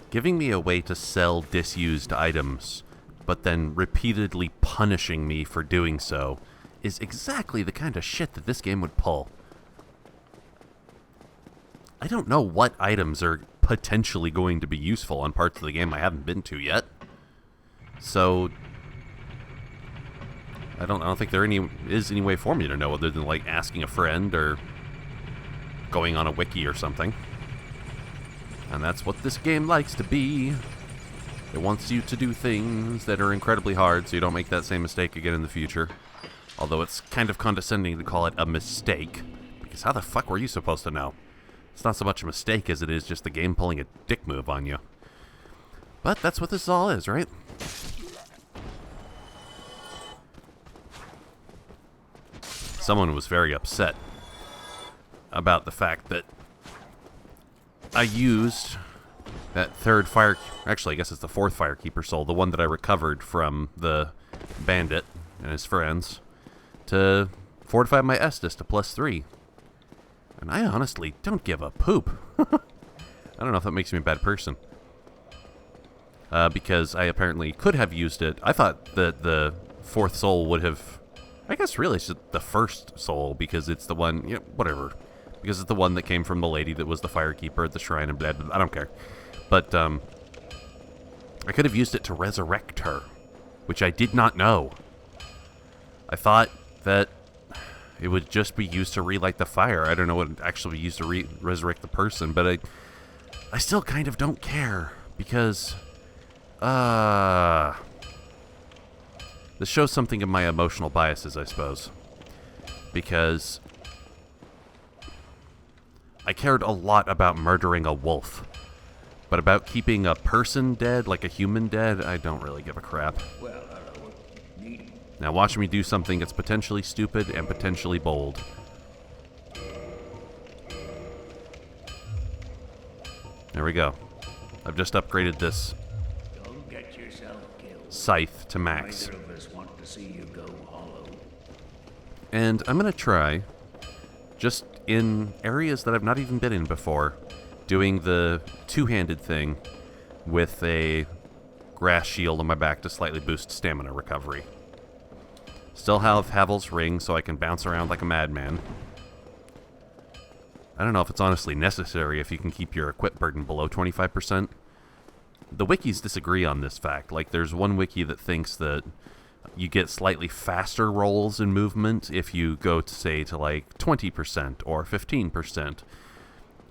Giving me a way to sell disused items, but then repeatedly punishing me for doing so, is exactly the kind of shit that this game would pull. I don't know what items are potentially going to be useful on parts of the game I haven't been to yet. So I don't think there is any way for me to know other than like asking a friend or going on a wiki or something. And that's what this game likes to be. It wants you to do things that are incredibly hard so you don't make that same mistake again in the future. Although it's kind of condescending to call it a mistake, because how the fuck were you supposed to know? It's not so much a mistake as it is just the game pulling a dick move on you. But that's what this all is, right? Someone was very upset about the fact that I used that third fire... Actually, I guess it's the fourth Firekeeper soul, the one that I recovered from the bandit and his friends, to fortify my Estus to +3. And I honestly don't give a poop. I don't know if that makes me a bad person. Because I apparently could have used it. I thought that the fourth soul would have... I guess really it's the first soul, because it's the one... You know, whatever. Because it's the one that came from the lady that was the Firekeeper at the shrine and blah, blah, blah. I don't care. But, I could have used it to resurrect her, which I did not know. I thought that it would just be used to relight the fire. I don't know what it actually be used to resurrect the person, but I still kind of don't care, because, this shows something of my emotional biases, I suppose. Because I cared a lot about murdering a wolf. But about keeping a person dead, like a human dead, I don't really give a crap. Now watch me do something that's potentially stupid and potentially bold. There we go. I've just upgraded this scythe to max. And I'm going to try, just in areas that I've not even been in before, doing the two-handed thing with a grass shield on my back to slightly boost stamina recovery. Still have Havel's Ring so I can bounce around like a madman. I don't know if it's honestly necessary if you can keep your equip burden below 25%. The wikis disagree on this fact. Like, there's one wiki that thinks that you get slightly faster rolls in movement if you go to, say, to like 20% or 15%.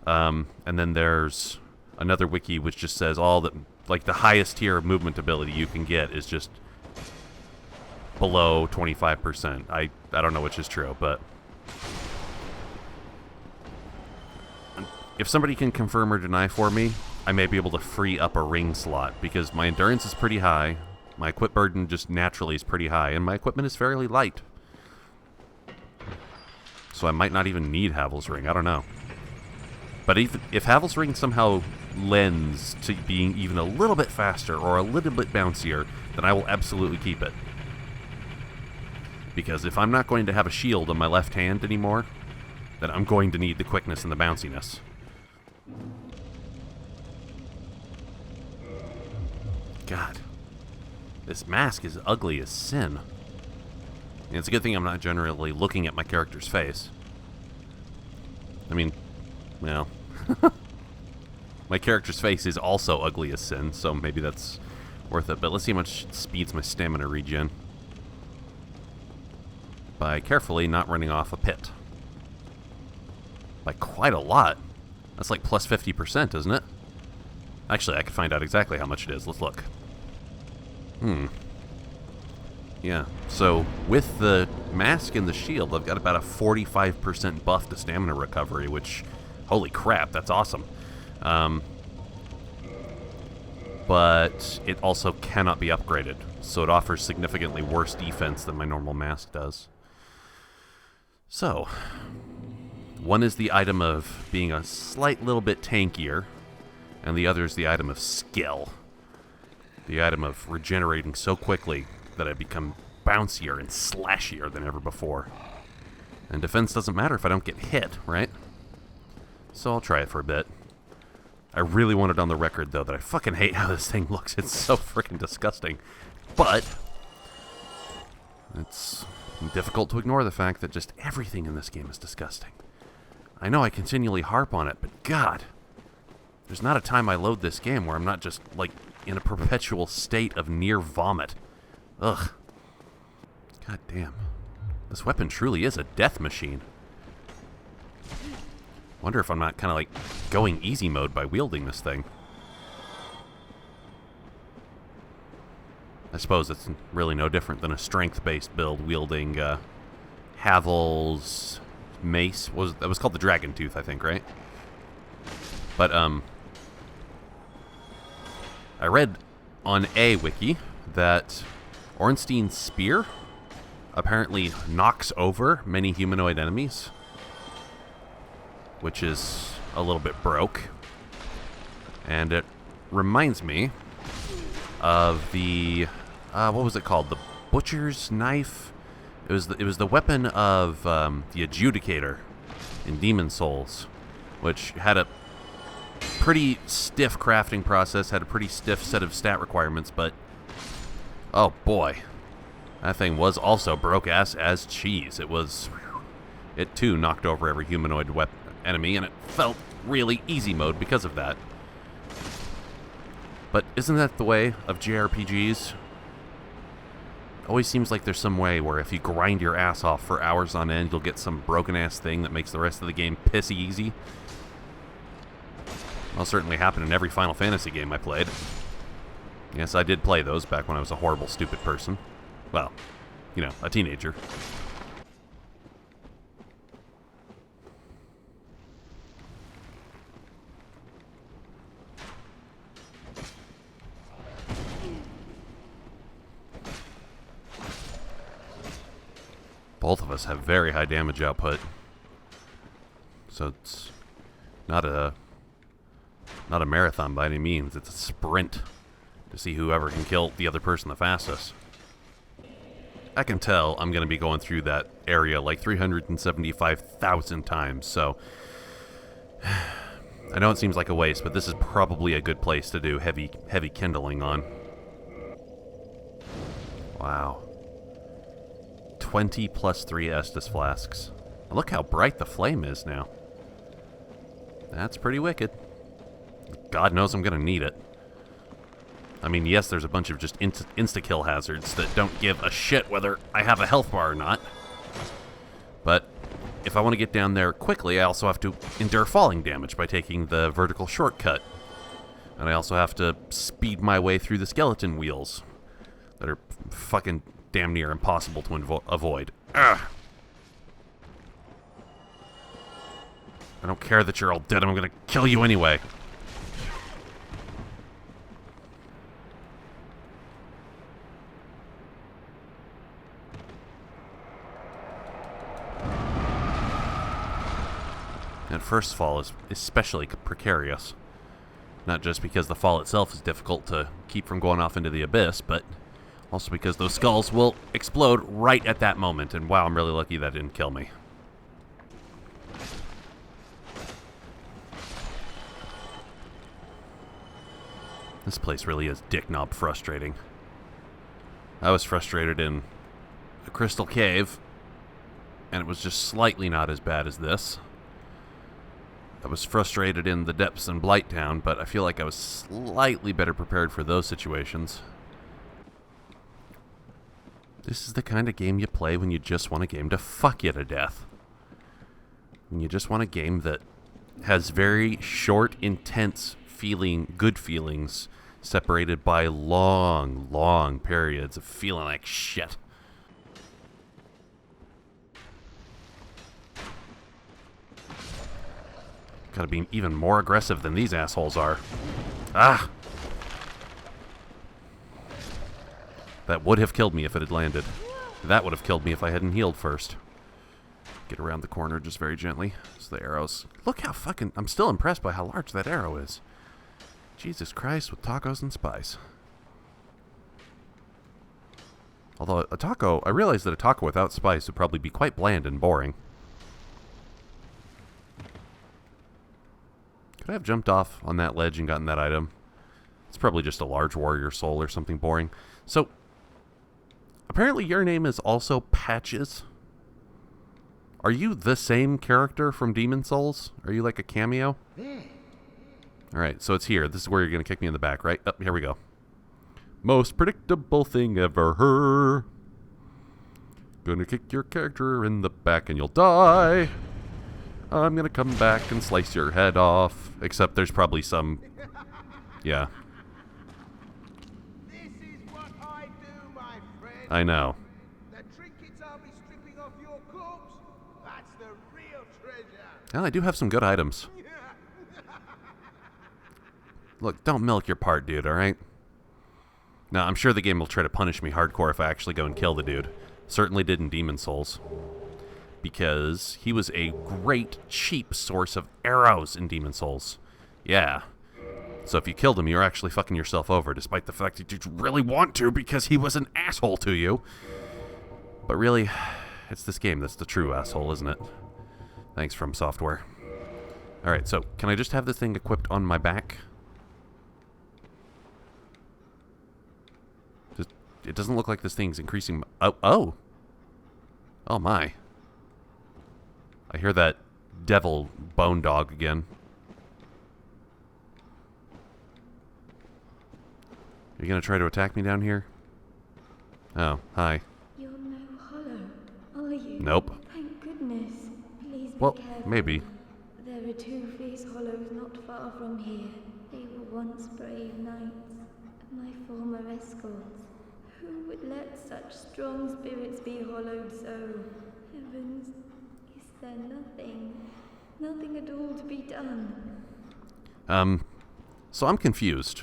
And then there's another wiki which just says all that, like, the highest tier of movement ability you can get is just below 25%. I don't know which is true, but if somebody can confirm or deny for me, I may be able to free up a ring slot, because my endurance is pretty high, my equip burden just naturally is pretty high, and my equipment is fairly light. So I might not even need Havel's Ring, I don't know. But if Havel's Ring somehow lends to being even a little bit faster or a little bit bouncier, then I will absolutely keep it. Because if I'm not going to have a shield on my left hand anymore, then I'm going to need the quickness and the bounciness. God. This mask is ugly as sin. And it's a good thing I'm not generally looking at my character's face. I mean, well, my character's face is also ugly as sin, so maybe that's worth it. But let's see how much it speeds my stamina regen by carefully not running off a pit. By quite a lot. That's like plus 50%, isn't it? Actually, I could find out exactly how much it is. Let's look. Yeah, so with the mask and the shield, I've got about a 45% buff to stamina recovery, which, holy crap, that's awesome. But it also cannot be upgraded, so it offers significantly worse defense than my normal mask does. So, one is the item of being a slight little bit tankier, and the other is the item of skill. The item of regenerating so quickly that I become bouncier and slashier than ever before. And defense doesn't matter if I don't get hit, right? So I'll try it for a bit. I really want it on the record, though, that I fucking hate how this thing looks. It's so freaking disgusting. But it's difficult to ignore the fact that just everything in this game is disgusting. I know I continually harp on it, but God, there's not a time I load this game where I'm not just, like, in a perpetual state of near vomit. Ugh. God damn. This weapon truly is a death machine. Wonder if I'm not kind of like going easy mode by wielding this thing. I suppose it's really no different than a strength-based build wielding Havel's mace. That was called the Dragon Tooth, I think, right? But I read on a wiki that Ornstein's spear apparently knocks over many humanoid enemies, which is a little bit broke. And it reminds me of the what was it called? The Butcher's Knife. It was the weapon of the Adjudicator in Demon Souls, which had a pretty stiff crafting process, had a pretty stiff set of stat requirements, but oh boy, that thing was also broke ass as cheese. It too knocked over every humanoid enemy, and it felt really easy mode because of that. But isn't that the way of JRPGs? Always seems like there's some way where if you grind your ass off for hours on end, you'll get some broken-ass thing that makes the rest of the game pissy easy. Well, certainly happened in every Final Fantasy game I played. Yes, I did play those back when I was a horrible, stupid person. Well, you know, a teenager. Both of us have very high damage output, so it's not a marathon by any means. It's a sprint to see whoever can kill the other person the fastest. I can tell I'm going to be going through that area like 375,000 times, so I know it seems like a waste, but this is probably a good place to do heavy kindling on. Wow. 20 plus 3 Estus flasks. Look how bright the flame is now. That's pretty wicked. God knows I'm going to need it. I mean, yes, there's a bunch of just insta-kill hazards that don't give a shit whether I have a health bar or not. But if I want to get down there quickly, I also have to endure falling damage by taking the vertical shortcut. And I also have to speed my way through the skeleton wheels that are fucking damn near impossible to avoid. Ugh. I don't care that you're all dead. I'm gonna kill you anyway. That first fall is especially precarious. Not just because the fall itself is difficult to keep from going off into the abyss, but also because those skulls will explode right at that moment, and wow, I'm really lucky that didn't kill me. This place really is dick knob frustrating. I was frustrated in the Crystal Cave, and it was just slightly not as bad as this. I was frustrated in the Depths and Blighttown, but I feel like I was slightly better prepared for those situations. This is the kind of game you play when you just want a game to fuck you to death. When you just want a game that has very short, intense good feelings, separated by long, long periods of feeling like shit. Gotta be even more aggressive than these assholes are. Ah! That would have killed me if it had landed. That would have killed me if I hadn't healed first. Get around the corner just very gently. So the arrows... Look how fucking... I'm still impressed by how large that arrow is. Jesus Christ, with tacos and spice. Although a taco... I realize that a taco without spice would probably be quite bland and boring. Could I have jumped off on that ledge and gotten that item? It's probably just a large warrior soul or something boring. So, apparently your name is also Patches. Are you the same character from Demon Souls? Are you like a cameo? Alright, so it's here. This is where you're going to kick me in the back, right? Oh, here we go. Most predictable thing ever. Gonna kick your character in the back and you'll die. I'm gonna come back and slice your head off. Except there's probably some... Yeah. This is what I do, my friend. I know. The trinkets I'll be stripping off your corpse, that's the real treasure. Well, I do have some good items. Look, don't milk your part, dude, alright? Now, I'm sure the game will try to punish me hardcore if I actually go and kill the dude. Certainly did in Demon Souls. Because he was a great, cheap source of arrows in Demon Souls. Yeah. So if you killed him, you're actually fucking yourself over, despite the fact that you really want to because he was an asshole to you. But really, it's this game that's the true asshole, isn't it? Thanks, From Software. Alright, so can I just have this thing equipped on my back? It doesn't look like this thing's increasing... Oh my. I hear that devil bone dog again. Are you going to try to attack me down here? Oh, hi. You're no hollow, are you? Nope. Thank goodness. Please be Well, careful. maybe. There are two fierce hollows not far from here. They were once brave knights, my former escorts. Who would let such strong spirits be hollowed so? Heavens, is there nothing at all to be done? So I'm confused.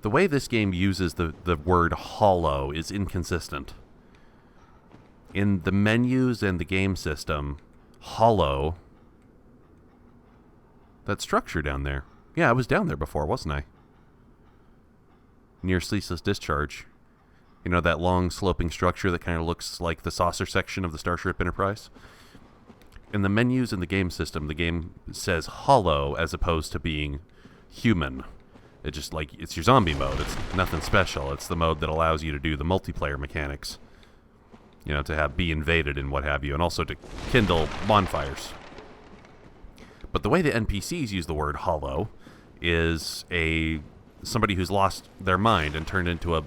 The way this game uses the word hollow is inconsistent. In the menus and the game system, hollow... That structure down there. Yeah, I was down there before, wasn't I? Near Ceaseless Discharge. You know, that long sloping structure that kind of looks like the saucer section of the Starship Enterprise? In the menus in the game system, the game says hollow as opposed to being human. It just, like, it's your zombie mode. It's nothing special. It's the mode that allows you to do the multiplayer mechanics. You know, to be invaded and what have you, and also to kindle bonfires. But the way the NPCs use the word hollow is somebody who's lost their mind and turned into a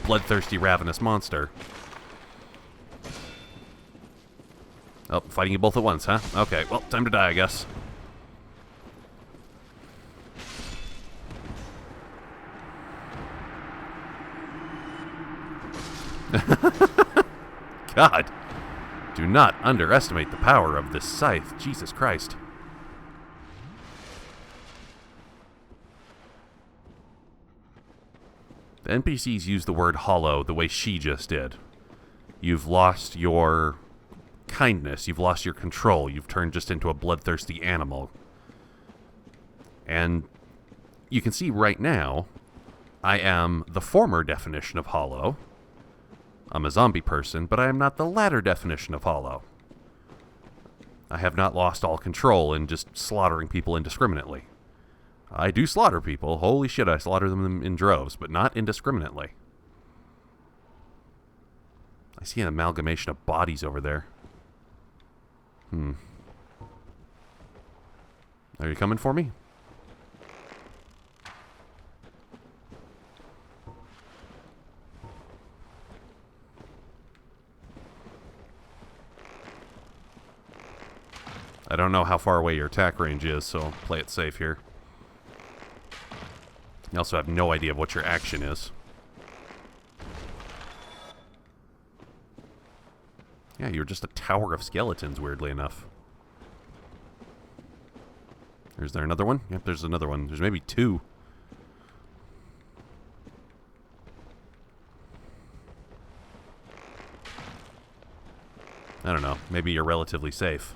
bloodthirsty, ravenous monster. Oh, fighting you both at once, huh? Okay, well, time to die, I guess. God, do not underestimate the power of this scythe. Jesus Christ. The NPCs use the word hollow the way she just did. You've lost your kindness. You've lost your control. You've turned just into a bloodthirsty animal. And you can see right now, I am the former definition of hollow. I'm a zombie person, but I am not the latter definition of hollow. I have not lost all control in just slaughtering people indiscriminately. I do slaughter people. Holy shit, I slaughter them in droves, but not indiscriminately. I see an amalgamation of bodies over there. Are you coming for me? I don't know how far away your attack range is, so I'll play it safe here. You also have no idea of what your action is. Yeah, you're just a tower of skeletons, weirdly enough. Is there another one? Yep, there's another one. There's maybe two. I don't know. Maybe you're relatively safe.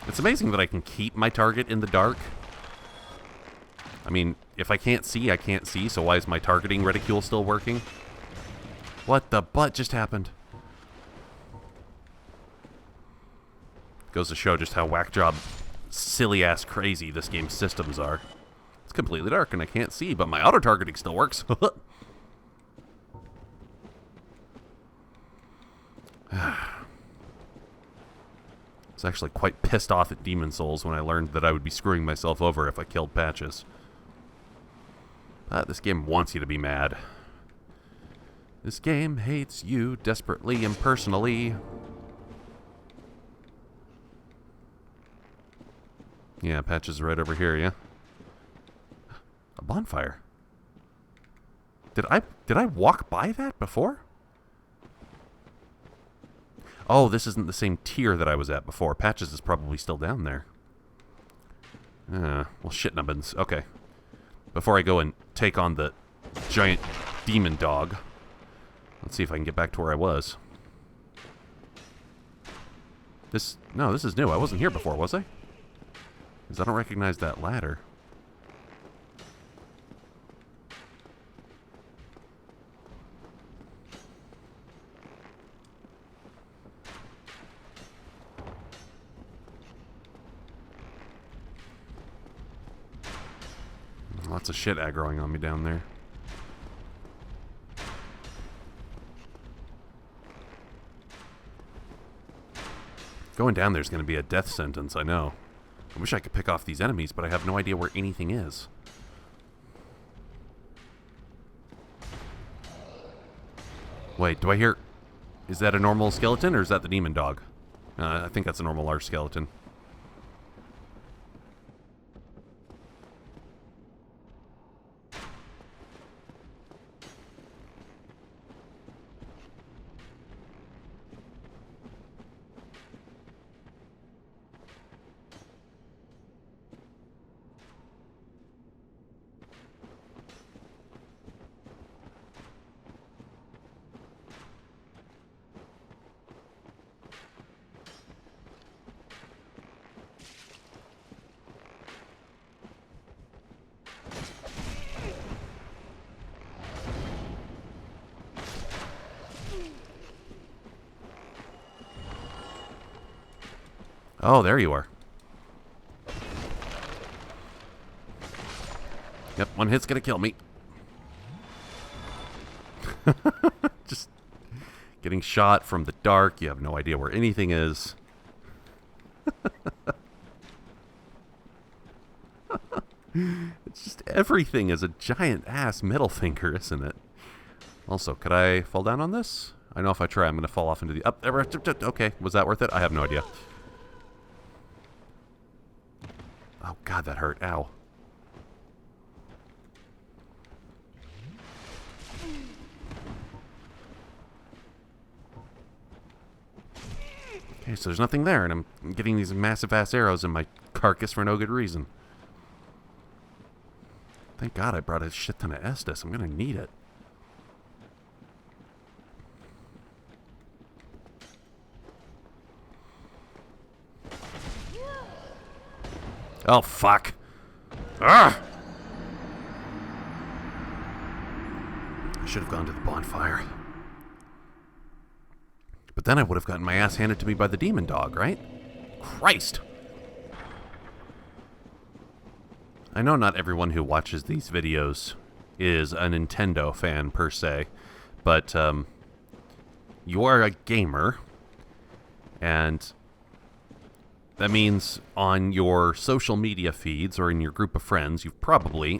It's amazing that I can keep my target in the dark. I mean, if I can't see, I can't see, so why is my targeting reticule still working? What the butt just happened? Goes to show just how whack job silly-ass crazy this game's systems are. It's completely dark and I can't see, but my auto-targeting still works. I was actually quite pissed off at Demon Souls when I learned that I would be screwing myself over if I killed Patches. But this game wants you to be mad. This game hates you desperately and personally. Yeah, Patches is right over here, yeah? A bonfire. Did I walk by that before? Oh, this isn't the same tier that I was at before. Patches is probably still down there. Well, shit nubbins. Okay. Before I go and take on the giant demon dog, let's see if I can get back to where I was. No, this is new. I wasn't here before, was I? Because I don't recognize that ladder. Lots of shit aggroing on me down there. Going down there's going to be a death sentence, I know. I wish I could pick off these enemies, but I have no idea where anything is. Wait, do I hear... Is that a normal skeleton, or is that the demon dog? I think that's a normal large skeleton. Oh, there you are. Yep, one hit's gonna kill me. Just getting shot from the dark. You have no idea where anything is. It's just everything is a giant ass middle finger, isn't it? Also, could I fall down on this? I know if I try, I'm gonna fall off into the... Okay, was that worth it? I have no idea. Oh god, that hurt. Ow. Okay, so there's nothing there, and I'm getting these massive-ass arrows in my carcass for no good reason. Thank god I brought a shit ton of Estus. I'm gonna need it. Oh, fuck. Ah! I should have gone to the bonfire. But then I would have gotten my ass handed to me by the demon dog, right? Christ! I know not everyone who watches these videos is a Nintendo fan, per se. But, you are a gamer. And... that means on your social media feeds or in your group of friends, you've probably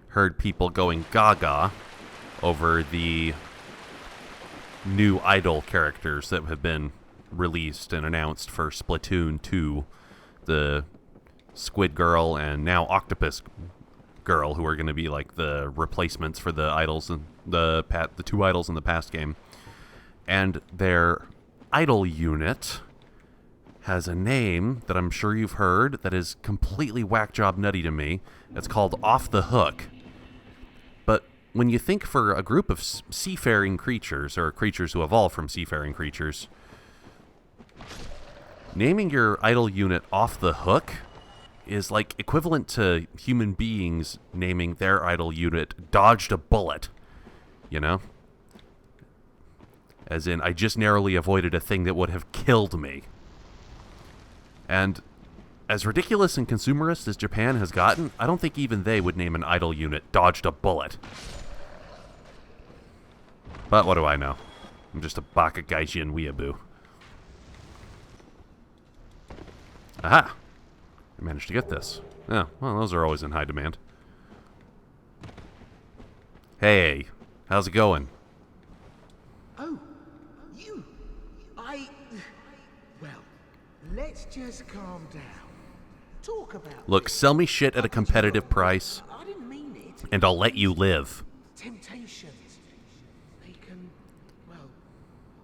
heard people going gaga over the new idol characters that have been released and announced for Splatoon 2. The Squid Girl and now Octopus Girl, who are going to be like the replacements for the idols and the two idols in the past game. And their idol unit has a name that I'm sure you've heard that is completely whack job nutty to me. It's called Off the Hook. But when you think for a group of seafaring creatures, or creatures who evolve from seafaring creatures, naming your idol unit Off the Hook is like equivalent to human beings naming their idol unit Dodged a Bullet. You know? As in, I just narrowly avoided a thing that would have killed me. And As ridiculous and consumerist as Japan has gotten, I don't think even they would name an idle unit dodged a bullet. But what do I know? I'm just a baka gaijin weeaboo. Aha! I managed to get this. Yeah, well, those are always in high demand. Hey, how's it going? Oh, you. Well, let's just calm down. Talk about. Look, sell me shit at a competitive price, I didn't mean it. and I'll let you live. Temptations. They can, well,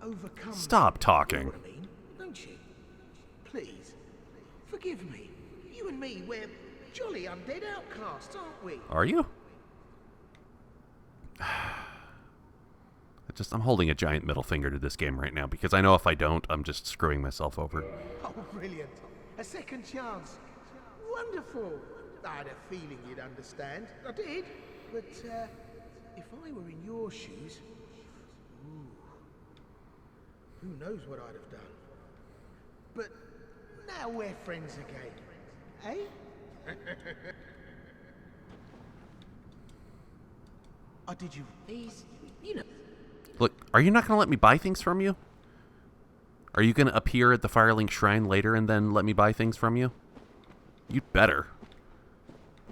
overcome. Stop talking. You know what I mean, don't you? Please, forgive me. You and me, we're jolly undead outcasts, aren't we? Are you? I'm holding a giant middle finger to this game right now, because I know if I don't, I'm just screwing myself over. Oh, brilliant. A second chance. Wonderful. I had a feeling you'd understand. I did. But, if I were in your shoes... Ooh, who knows what I'd have done. But now we're friends again. Eh? Or did you... you know... Look, are you not going to let me buy things from you? Are you going to appear at the Firelink Shrine later and then let me buy things from you? You'd better.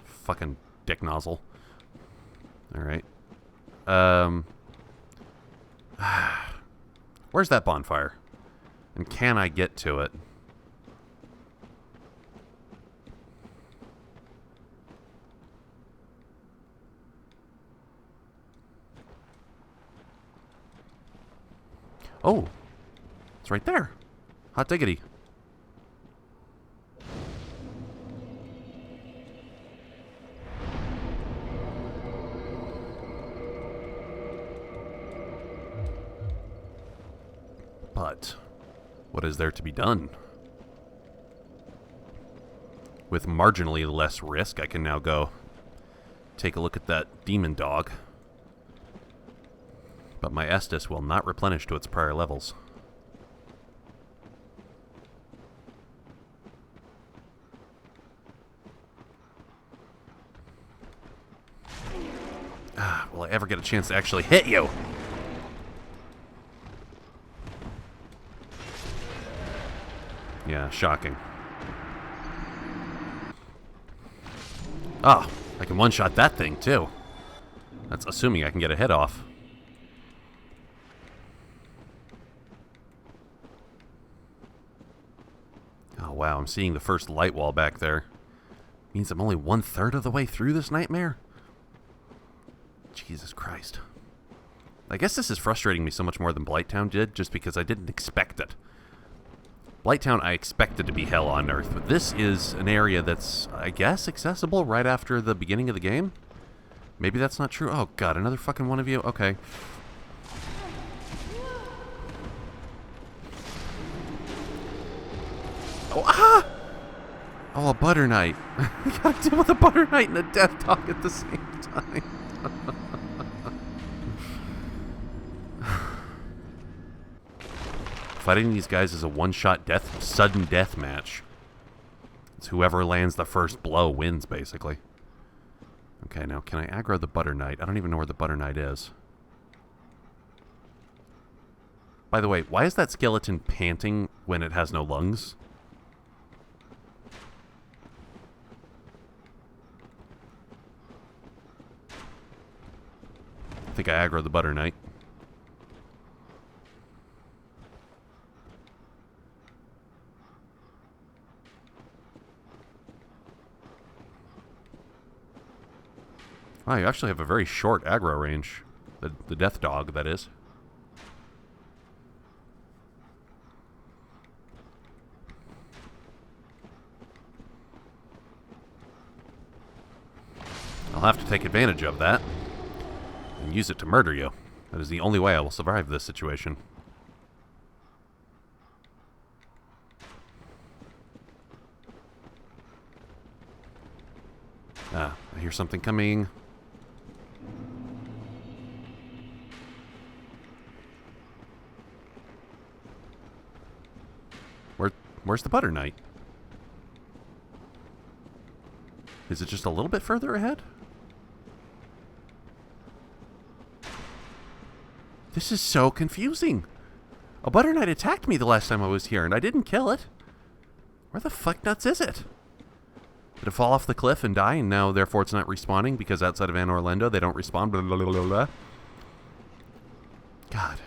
Fucking dick nozzle. Alright. Where's that bonfire? And can I get to it? Oh, it's right there. Hot diggity. But what is there to be done? With marginally less risk, I can now go take a look at that demon dog. But my Estus will not replenish to its prior levels. Will I ever get a chance to actually hit you? Yeah, shocking. Ah, I can one-shot that thing, too. That's assuming I can get a hit off. Oh, wow, I'm seeing the first light wall back there. Means I'm only 1/3 of the way through this nightmare? Jesus Christ. I guess this is frustrating me so much more than Blighttown did, just because I didn't expect it. Blighttown, I expected to be hell on earth, but this is an area that's, I guess, accessible right after the beginning of the game? Maybe that's not true. Oh, God, another fucking one of you? Okay. Oh, ah! Oh, a butter knight. I gotta deal with a butter knight and a death dog at the same time. Fighting these guys is a one-shot death, sudden death match. It's whoever lands the first blow wins, basically. Okay, now can I aggro the butter knight? I don't even know where the butter knight is. By the way, why is that skeleton panting when it has no lungs? I think I aggro the butter knight. Oh, you actually have a very short aggro range. The death dog, that is. I'll have to take advantage of that and use it to murder you. That is the only way I will survive this situation. Ah, I hear something coming. Where's the butter knight? Is it just a little bit further ahead? This is so confusing. A Butter Knight attacked me the last time I was here, and I didn't kill it. Where the fuck nuts is it? Did it fall off the cliff and die, and now therefore it's not respawning because outside of Anne Orlando they don't respawn? Blah, blah, blah, blah, blah. God.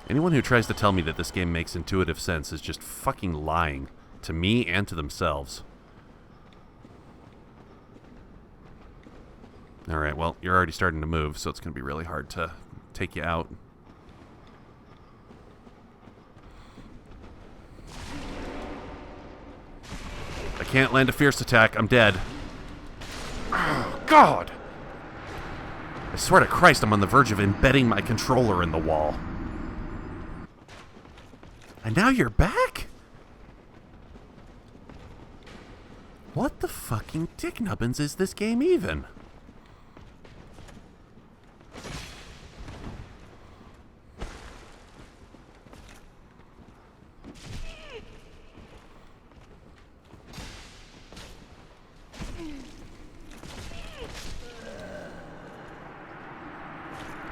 Anyone who tries to tell me that this game makes intuitive sense is just fucking lying to me and to themselves. Alright, well, you're already starting to move, so it's going to be really hard to take you out. I can't land a fierce attack. I'm dead. Oh, God! I swear to Christ, I'm on the verge of embedding my controller in the wall. And now you're back? What the fucking dick nubbins is this game even?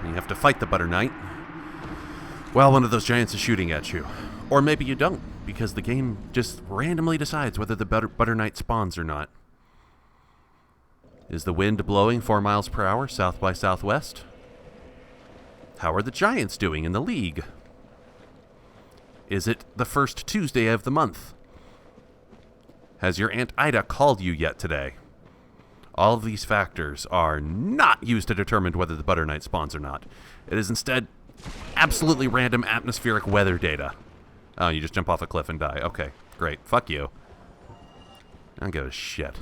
You have to fight the Butter Knight while one of those giants is shooting at you. Or maybe you don't, because the game just randomly decides whether the Butter Knight spawns or not. Is the wind blowing 4 miles per hour south by southwest? How are the giants doing in the league? Is it the first Tuesday of the month? Has your Aunt Ida called you yet today? All of these factors are not used to determine whether the Butter Knight spawns or not. It is instead absolutely random atmospheric weather data. Oh, you just jump off a cliff and die. Okay, great. Fuck you. I don't give a shit.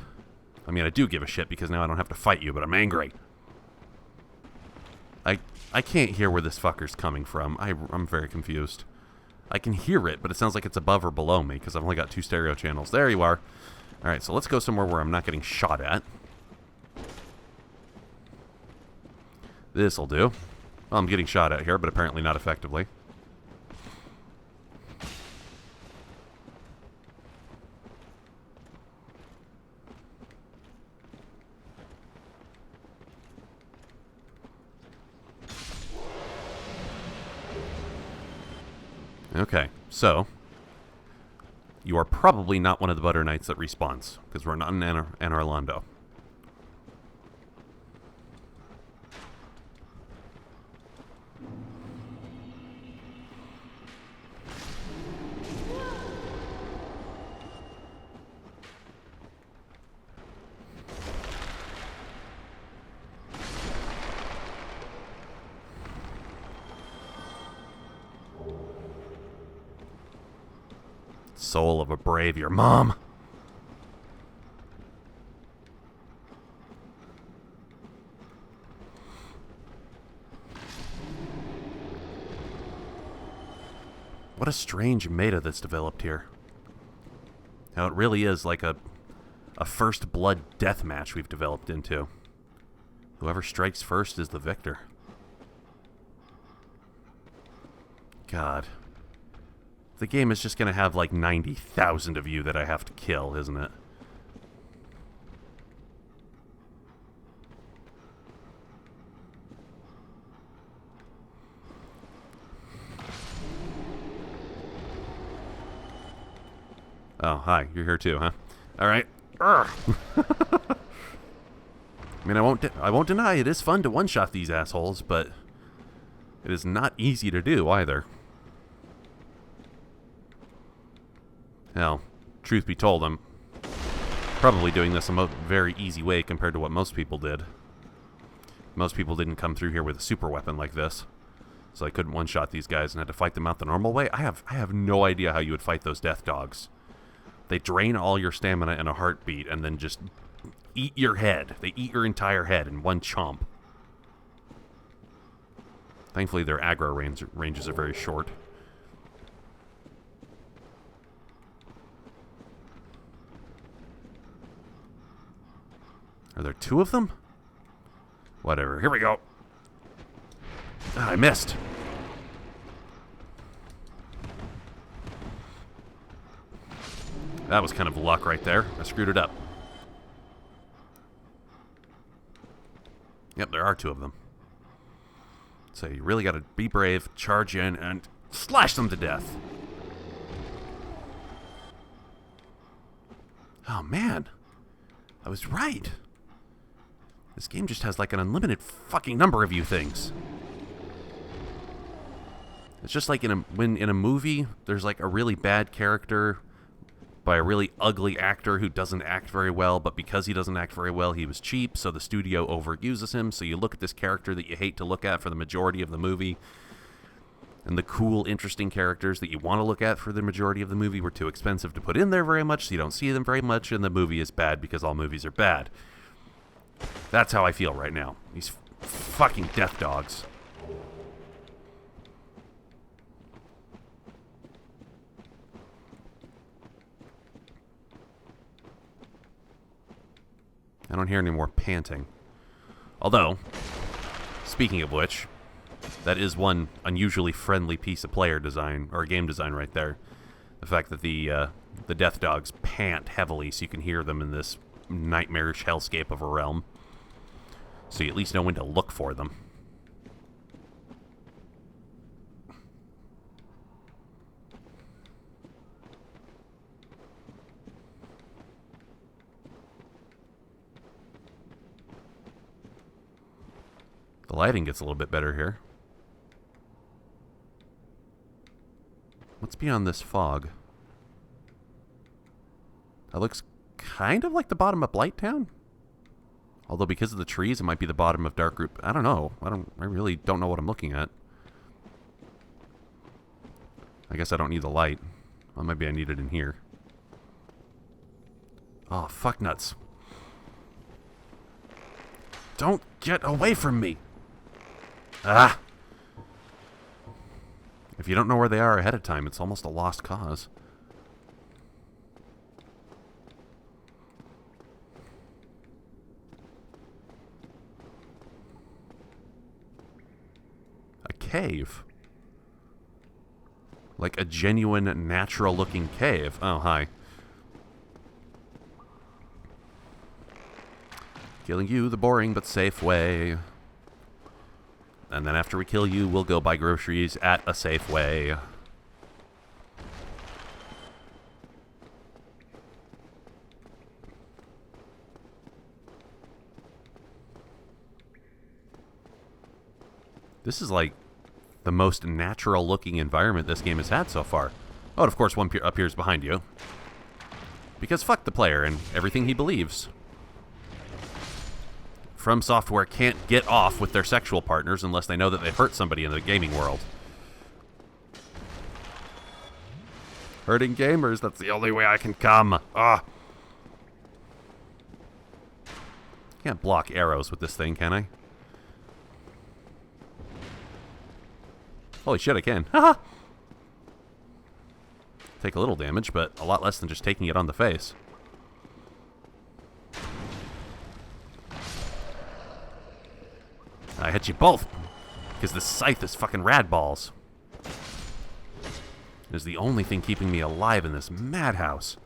I mean, I do give a shit because now I don't have to fight you, but I'm angry. I can't hear where this fucker's coming from. I'm very confused. I can hear it, but it sounds like it's above or below me because I've only got 2 stereo channels. There you are. Alright, so let's go somewhere where I'm not getting shot at. This'll do. Well, I'm getting shot at here, but apparently not effectively. Okay, so you are probably not one of the Butter Knights that respawns, because we're not in Anne Orlando. Soul of a brave, your mom. What a strange meta that's developed here. How it really is like a first blood death match we've developed into. Whoever strikes first is the victor. God. The game is just going to have like 90,000 of you that I have to kill, isn't it? Oh, hi. You're here too, huh? All right. I mean, I won't deny it is fun to one-shot these assholes, but it is not easy to do either. Hell, truth be told, I'm probably doing this a very easy way compared to what most people did. Most people didn't come through here with a super weapon like this, so I couldn't one-shot these guys and had to fight them out the normal way. I have no idea how you would fight those death dogs. They drain all your stamina in a heartbeat and then just eat your head. They eat your entire head in one chomp. Thankfully, their aggro ranges are very short. Are there 2 of them? Whatever. Here we go. Ah, I missed. That was kind of luck right there. I screwed it up. Yep, there are 2 of them. So you really got to be brave, charge in, and slash them to death. Oh, man. I was right. This game just has like an unlimited fucking number of you things. It's just like when in a movie, there's like a really bad character by a really ugly actor who doesn't act very well, but because he doesn't act very well, he was cheap, so the studio overuses him, so you look at this character that you hate to look at for the majority of the movie, and the cool, interesting characters that you want to look at for the majority of the movie were too expensive to put in there very much, so you don't see them very much, and the movie is bad because all movies are bad. That's how I feel right now. These fucking death dogs. I don't hear any more panting. Although, speaking of which, that is one unusually friendly piece of player design, or game design right there. The fact that the death dogs pant heavily so you can hear them in this nightmarish hellscape of a realm. So you at least know when to look for them. The lighting gets a little bit better here. What's beyond this fog? That looks kind of like the bottom of Blighttown. Although because of the trees, it might be the bottom of Dark Group. I don't know. I really don't know what I'm looking at. I guess I don't need the light. Well, maybe I need it in here. Oh, fuck nuts. Don't get away from me! Ah! If you don't know where they are ahead of time, it's almost a lost cause. A cave. Like a genuine, natural-looking cave. Oh, hi. Killing you the boring but safe way. And then after we kill you, we'll go buy groceries at a Safeway. This is like the most natural looking environment this game has had so far. Oh, and of course one appears behind you. Because fuck the player and everything he believes. From Software can't get off with their sexual partners unless they know that they've hurt somebody in the gaming world. Hurting gamers, that's the only way I can come. Ah. Can't block arrows with this thing, can I? Holy shit, I can. Haha! Take a little damage, but a lot less than just taking it on the face. I hit you both, because this scythe is fucking rad balls. It is the only thing keeping me alive in this madhouse.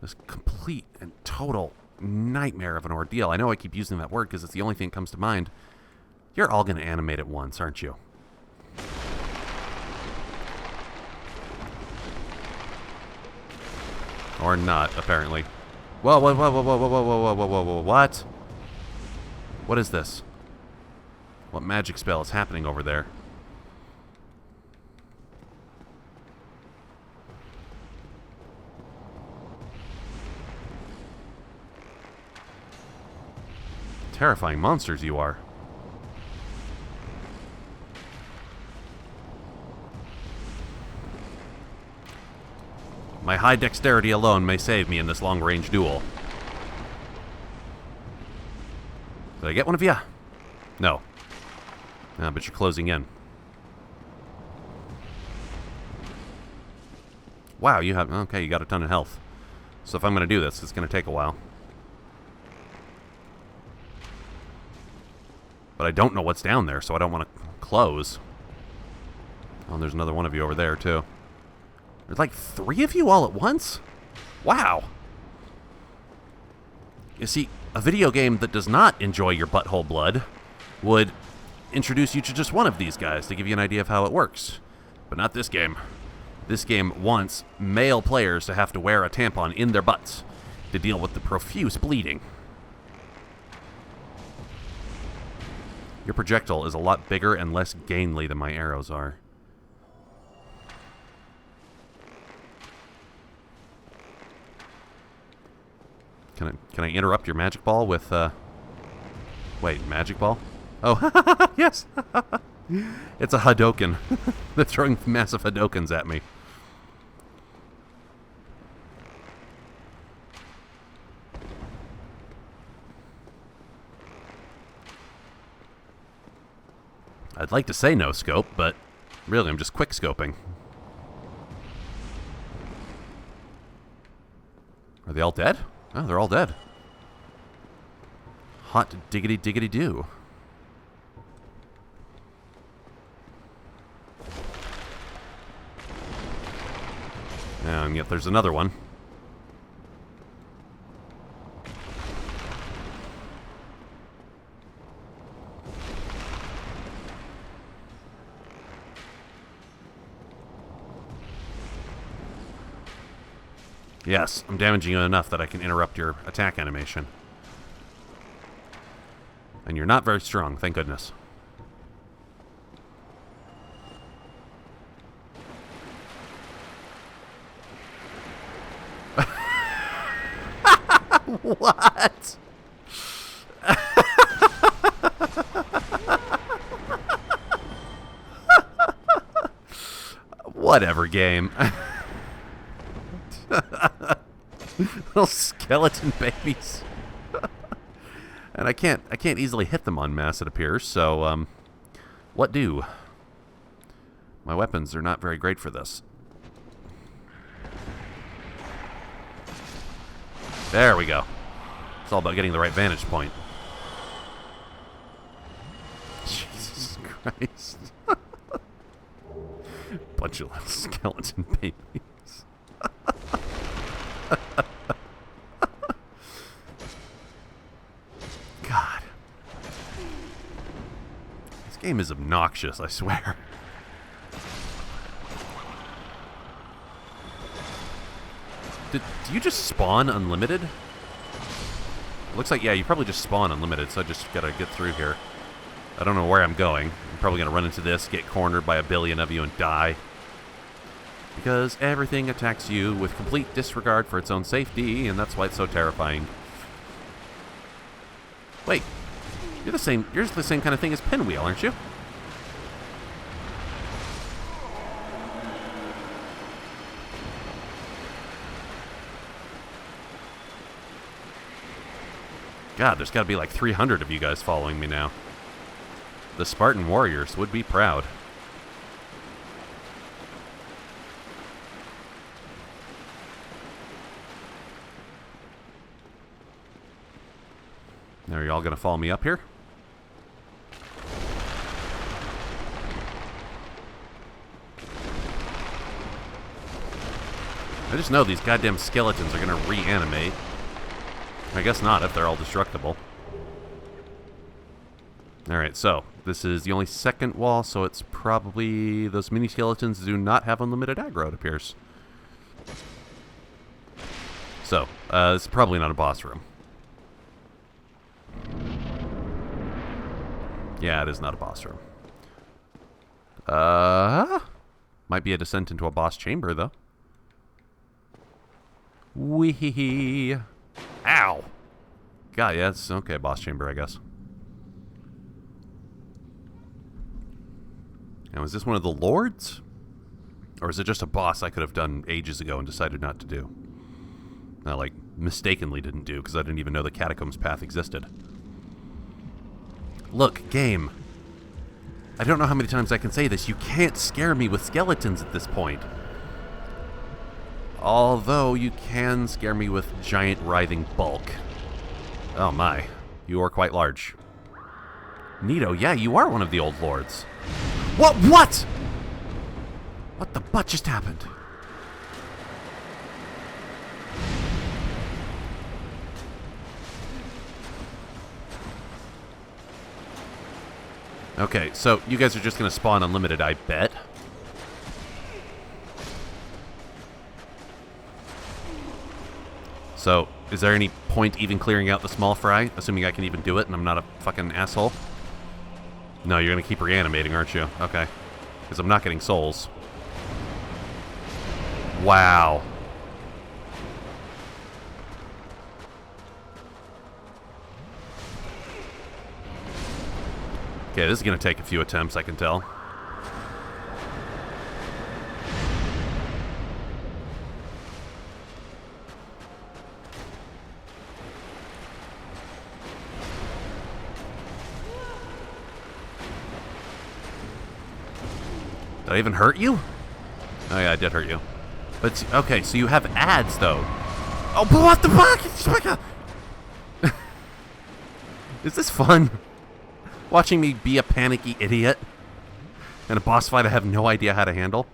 This complete and total nightmare of an ordeal. I know I keep using that word because it's the only thing that comes to mind. You're all going to animate at once, aren't you? Or not, apparently. Whoa, whoa, whoa, whoa, whoa, whoa, whoa, whoa, whoa, whoa, whoa, what? What is this? What magic spell is happening over there? Terrifying monsters you are. My high dexterity alone may save me in this long-range duel. Did I get one of you? No. Ah, but you're closing in. Wow, you have... Okay, you got a ton of health. So if I'm going to do this, it's going to take a while. But I don't know what's down there, so I don't want to close. Oh, and there's another one of you over there, too. There's like 3 of you all at once? Wow. You see, a video game that does not enjoy your butthole blood would introduce you to just one of these guys to give you an idea of how it works. But not this game. This game wants male players to have to wear a tampon in their butts to deal with the profuse bleeding. Your projectile is a lot bigger and less gainly than my arrows are. Can I interrupt your magic ball with, Wait, magic ball? Oh, yes! It's a Hadoken. They're throwing massive Hadokens at me. I'd like to say no scope, but really I'm just quick scoping. Are they all dead? Oh, they're all dead. Hot diggity diggity do. And yet there's another one. Yes, I'm damaging you enough that I can interrupt your attack animation. And you're not very strong, thank goodness. What? Whatever, game. Little skeleton babies. And I can't easily hit them en masse, it appears, so what do? My weapons are not very great for this. There we go. It's all about getting the right vantage point. Jesus Christ. Bunch of little skeleton babies. God. This game is obnoxious, I swear. Do you just spawn unlimited? Looks like, yeah, you probably just spawn unlimited, so I just gotta get through here. I don't know where I'm going. I'm probably gonna run into this, get cornered by a billion of you, and die. Because everything attacks you with complete disregard for its own safety, and that's why it's so terrifying. Wait, you're the same kind of thing as Pinwheel, aren't you? God, there's got to be like 300 of you guys following me now. The Spartan warriors would be proud. Now, are you all going to follow me up here? I just know these goddamn skeletons are going to reanimate. I guess not, if they're all destructible. Alright, so, this is the only second wall, so it's probably... Those mini-skeletons do not have unlimited aggro, it appears. So, it's probably not a boss room. Yeah, it is not a boss room. Might be a descent into a boss chamber, though. Wee-hee-hee. Ow! God, yeah, it's okay, boss chamber, I guess. Now, is this one of the lords? Or is it just a boss I could have done ages ago and decided not to do? Not like, mistakenly didn't do, because I didn't even know the Catacombs path existed. Look, game. I don't know how many times I can say this. You can't scare me with skeletons at this point. Although you can scare me with giant writhing bulk. Oh my, you are quite large. Nito, yeah, you are one of the old lords. What? What? What the butt just happened? Okay, so you guys are just going to spawn unlimited, I bet. So, is there any point even clearing out the small fry, assuming I can even do it and I'm not a fucking asshole? No, you're going to keep reanimating, aren't you? Okay. Because I'm not getting souls. Wow. Okay, this is going to take a few attempts, I can tell. Did I even hurt you? Oh yeah, I did hurt you. But, okay, so you have ads, though. Oh, what the fuck? Is this fun? Watching me be a panicky idiot in a boss fight I have no idea how to handle?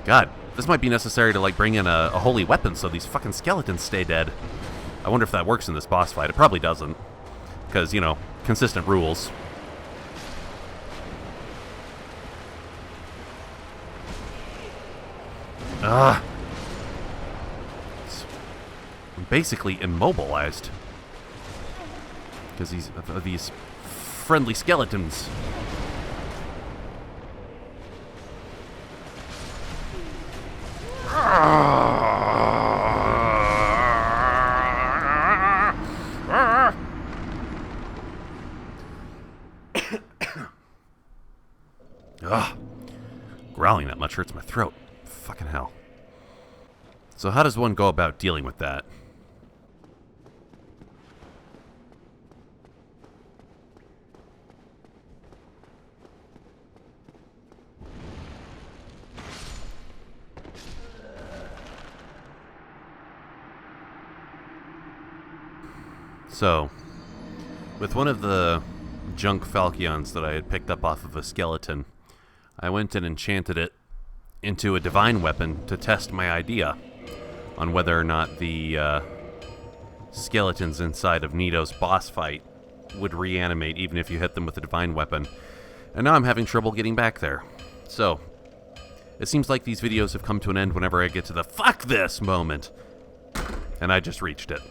God, this might be necessary to, like, bring in a holy weapon so these fucking skeletons stay dead. I wonder if that works in this boss fight. It probably doesn't. Because, you know, consistent rules. Ugh. I'm basically immobilized. Because these friendly skeletons. Ugh. Growling that much hurts my throat. Fucking hell. So how does one go about dealing with that? So, with one of the junk falchions that I had picked up off of a skeleton, I went and enchanted it into a divine weapon to test my idea on whether or not the skeletons inside of Nito's boss fight would reanimate even if you hit them with a divine weapon. And now I'm having trouble getting back there. So, it seems like these videos have come to an end whenever I get to the fuck this moment. And I just reached it.